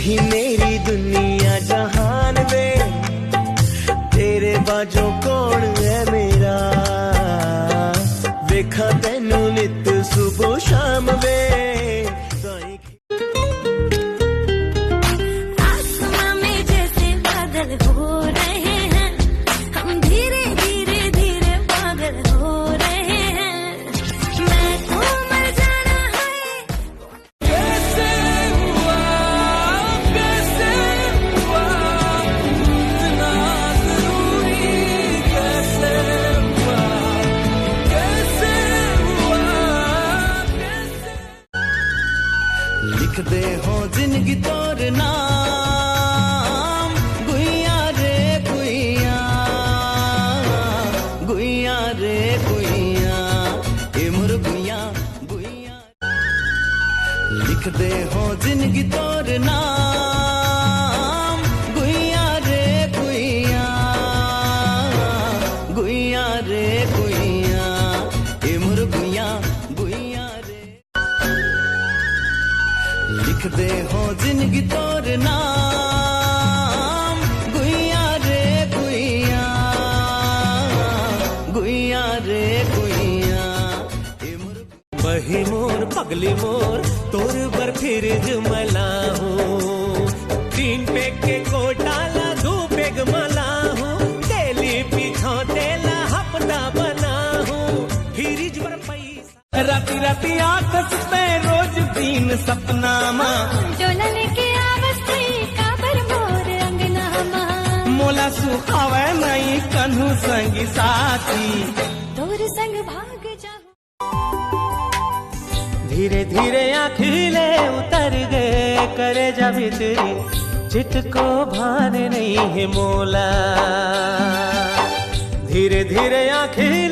ही मेरी दुनिया जहान वे, तेरे बाजों कौन है मेरा। वेखा तेनू नित सुबह शाम वे। आसमां में जैसे बादल हो रहे हैं, हम धीरे धीरे धीरे पागल हो रहे हैं। मैं तो मर जाना है। कैसे हुआ इतना जरूरी, कैसे हुआ लिख दे हो जिंदगी तोर नाम। गुइया रे गुइया, गुइया रे गुइया, ए मोर गुइया गुइया। लिख दे हो जिंदगी तोर नाम। गुइया रे गुइया, गुइया रे गुइया, ए मोर गुइया गुइया रे। लिख दे हो जिंदगी तोर नाम। गुइया रे गुइया, गुइया रे गुइया, बही मोर पगली मोर तोर बर फिर जुमला हूँ। तीन पेग के कोटाला दो पेग मला हूँ। तेली पीछो तेला हपना बना हूँ। फिरिज पर पैसा राती राती आकस पे रोज दिन सपना मा। डोला लेके आवस थई काबर मोर अंगना मा। मोला सुखावे नहीं कन्हू संगी साथी। तोर संग भाग जाऊं। धीरे धीरे आँखिले उतर गए करे जा भीतरी। चिटको भान नहीं है मोला। धीरे धीरे आँखिले